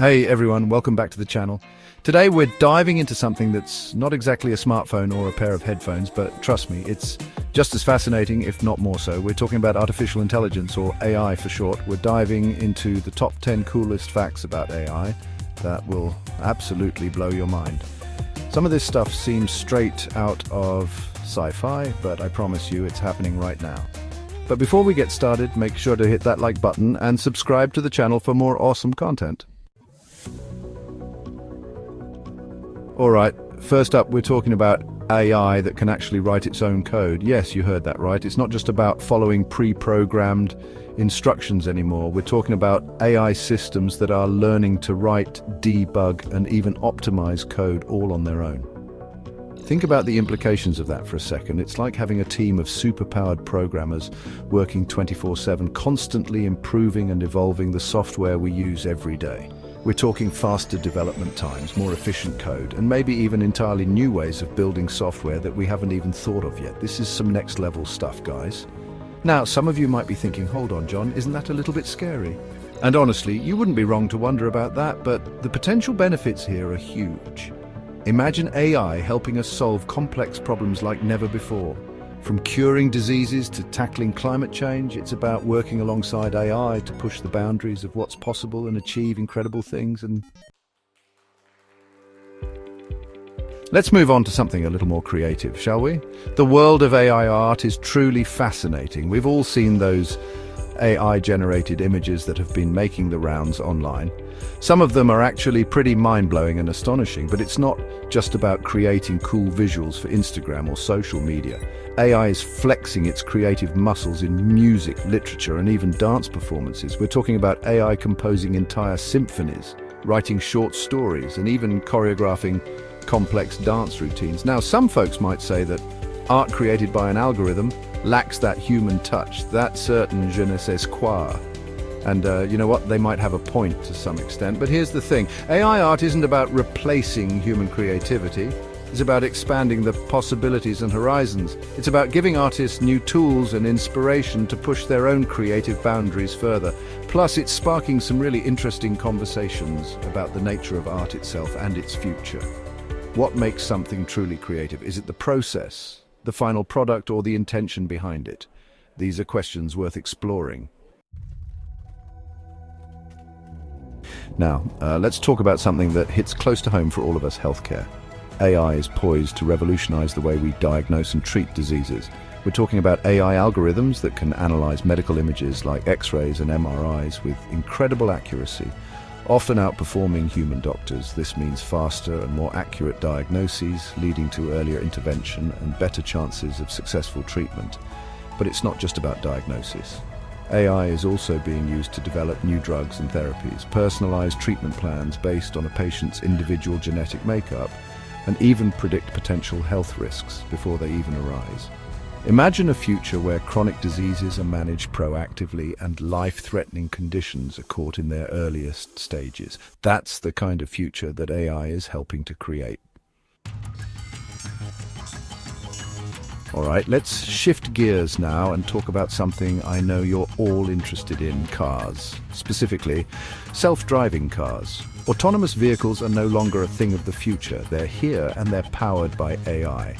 Hey everyone, welcome back to the channel. Today we're diving into something that's not exactly a smartphone or a pair of headphones, but trust me, it's just as fascinating, if not more so. We're talking about artificial intelligence, or AI for short. We're diving into the top 10 coolest facts about AI that will absolutely blow your mind. Some of this stuff seems straight out of sci-fi, but I promise you it's happening right now. But before we get started, make sure to hit that like button and subscribe to the channel for more awesome content. Alright, first up we're talking about AI that can actually write its own code. Yes, you heard that right. It's not just about following pre-programmed instructions anymore. We're talking about AI systems that are learning to write, debug, and even optimize code all on their own. Think about the implications of that for a second. It's like having a team of superpowered programmers working 24/7, constantly improving and evolving the software we use every day. We're talking faster development times, more efficient code, and maybe even entirely new ways of building software that we haven't even thought of yet. This is some next level stuff, guys. Now, some of you might be thinking, hold on, John, isn't that a little bit scary? And honestly, you wouldn't be wrong to wonder about that, but the potential benefits here are huge. Imagine AI helping us solve complex problems like never before. From curing diseases to tackling climate change, it's about working alongside AI to push the boundaries of what's possible and achieve incredible things. And let's move on to something a little more creative, shall we? The world of AI art is truly fascinating. We've all seen those AI-generated images that have been making the rounds online. Some of them are actually pretty mind-blowing and astonishing, but it's not just about creating cool visuals for Instagram or social media. AI is flexing its creative muscles in music, literature, and even dance performances. We're talking about AI composing entire symphonies, writing short stories, and even choreographing complex dance routines. Now, some folks might say that art created by an algorithm lacks that human touch, that certain je ne sais quoi. And you know what, they might have a point to some extent, but here's the thing. AI art isn't about replacing human creativity. It's about expanding the possibilities and horizons. It's about giving artists new tools and inspiration to push their own creative boundaries further. Plus, it's sparking some really interesting conversations about the nature of art itself and its future. What makes something truly creative? Is it the process, the final product, or the intention behind it? These are questions worth exploring. Now, let's talk about something that hits close to home for all of us: healthcare. AI is poised to revolutionize the way we diagnose and treat diseases. We're talking about AI algorithms that can analyze medical images like X-rays and MRIs with incredible accuracy, often outperforming human doctors. This means faster and more accurate diagnoses, leading to earlier intervention and better chances of successful treatment. But it's not just about diagnosis. AI is also being used to develop new drugs and therapies, personalized treatment plans based on a patient's individual genetic makeup, and even predict potential health risks before they even arise. Imagine a future where chronic diseases are managed proactively and life-threatening conditions are caught in their earliest stages. That's the kind of future that AI is helping to create. All right, let's shift gears now and talk about something I know you're all interested in: cars. Specifically, self-driving cars. Autonomous vehicles are no longer a thing of the future. They're here and they're powered by AI.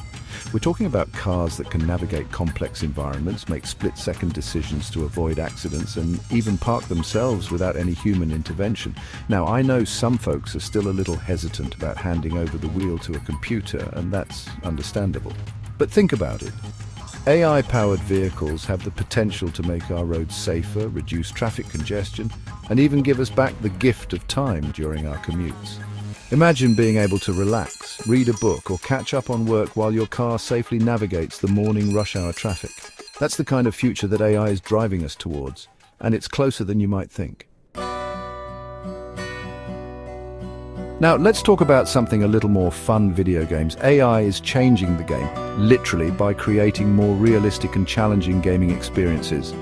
We're talking about cars that can navigate complex environments, make split-second decisions to avoid accidents, and even park themselves without any human intervention. Now, I know some folks are still a little hesitant about handing over the wheel to a computer, and that's understandable. But think about it. AI-powered vehicles have the potential to make our roads safer, reduce traffic congestion, and even give us back the gift of time during our commutes. Imagine being able to relax, read a book, or catch up on work while your car safely navigates the morning rush hour traffic. That's the kind of future that AI is driving us towards, and it's closer than you might think. Now, let's talk about something a little more fun: video games. AI is changing the game, literally, by creating more realistic and challenging gaming experiences.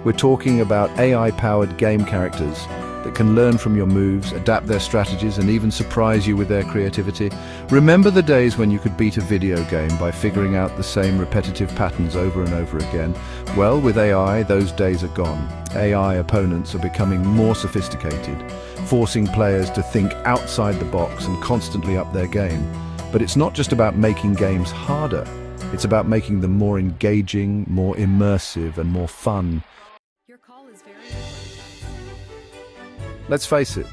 We're talking about AI-powered game characters that can learn from your moves, adapt their strategies, and even surprise you with their creativity. Remember the days when you could beat a video game by figuring out the same repetitive patterns over and over again? Well, with AI, those days are gone. AI opponents are becoming more sophisticated, forcing players to think outside the box and constantly up their game. But it's not just about making games harder. It's about making them more engaging, more immersive, and more fun. Your call is very important. Let's face it,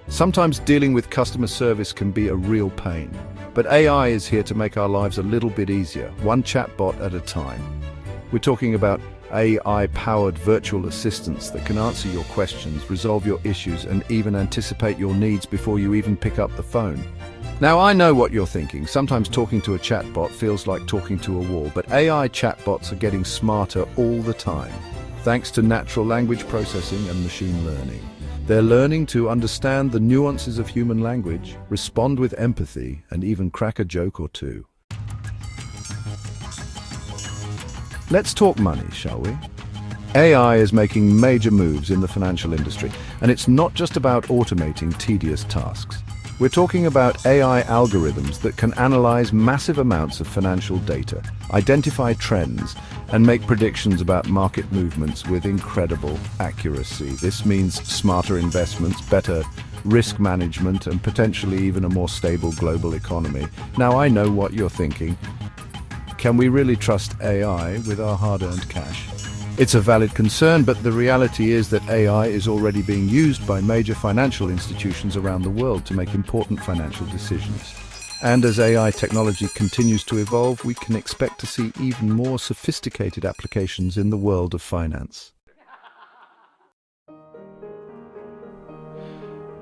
sometimes dealing with customer service can be a real pain. But AI is here to make our lives a little bit easier, one chatbot at a time. We're talking about AI-powered virtual assistants that can answer your questions, resolve your issues, and even anticipate your needs before you even pick up the phone. Now, I know what you're thinking. Sometimes talking to a chatbot feels like talking to a wall, but AI chatbots are getting smarter all the time, thanks to natural language processing and machine learning. They're learning to understand the nuances of human language, respond with empathy, and even crack a joke or two. Let's talk money, shall we? AI is making major moves in the financial industry, and it's not just about automating tedious tasks. We're talking about AI algorithms that can analyze massive amounts of financial data, identify trends, and make predictions about market movements with incredible accuracy. This means smarter investments, better risk management, and potentially even a more stable global economy. Now, I know what you're thinking. Can we really trust AI with our hard-earned cash? It's a valid concern, but the reality is that AI is already being used by major financial institutions around the world to make important financial decisions. And as AI technology continues to evolve, we can expect to see even more sophisticated applications in the world of finance.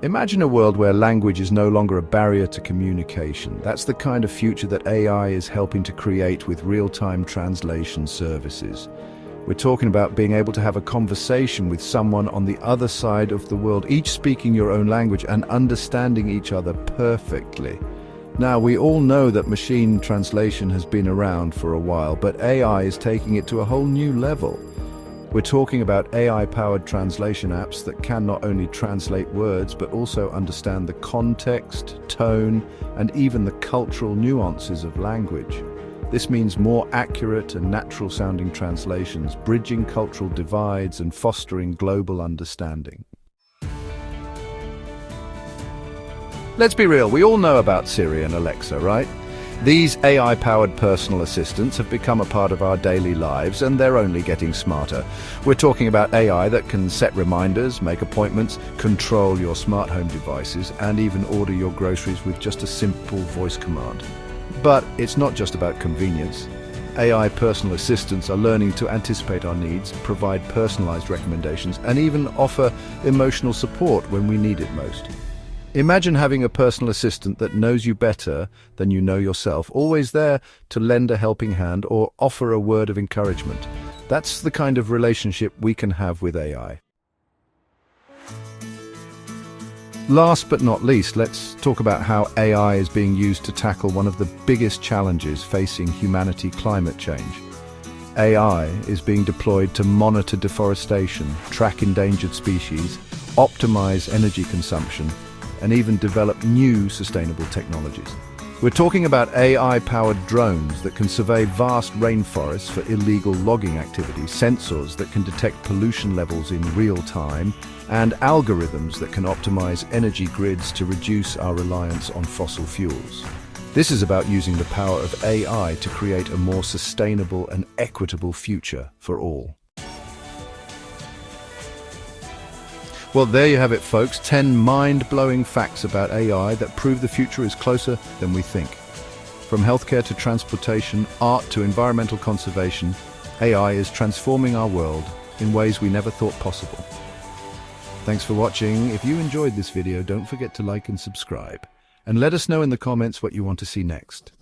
Imagine a world where language is no longer a barrier to communication. That's the kind of future that AI is helping to create with real-time translation services. We're talking about being able to have a conversation with someone on the other side of the world, each speaking your own language and understanding each other perfectly. Now, we all know that machine translation has been around for a while, but AI is taking it to a whole new level. We're talking about AI-powered translation apps that can not only translate words, but also understand the context, tone, and even the cultural nuances of language. This means more accurate and natural-sounding translations, bridging cultural divides and fostering global understanding. Let's be real, we all know about Siri and Alexa, right? These AI-powered personal assistants have become a part of our daily lives, and they're only getting smarter. We're talking about AI that can set reminders, make appointments, control your smart home devices, and even order your groceries with just a simple voice command. But it's not just about convenience. AI personal assistants are learning to anticipate our needs, provide personalized recommendations, and even offer emotional support when we need it most. Imagine having a personal assistant that knows you better than you know yourself, always there to lend a helping hand or offer a word of encouragement. That's the kind of relationship we can have with AI. Last but not least, let's talk about how AI is being used to tackle one of the biggest challenges facing humanity: climate change. AI is being deployed to monitor deforestation, track endangered species, optimize energy consumption, and even develop new sustainable technologies. We're talking about AI-powered drones that can survey vast rainforests for illegal logging activities, sensors that can detect pollution levels in real time, and algorithms that can optimize energy grids to reduce our reliance on fossil fuels. This is about using the power of AI to create a more sustainable and equitable future for all. Well, there you have it, folks. 10 mind-blowing facts about AI that prove the future is closer than we think. From healthcare to transportation, art to environmental conservation, AI is transforming our world in ways we never thought possible. Thanks for watching. If you enjoyed this video, don't forget to like and subscribe. And let us know in the comments what you want to see next.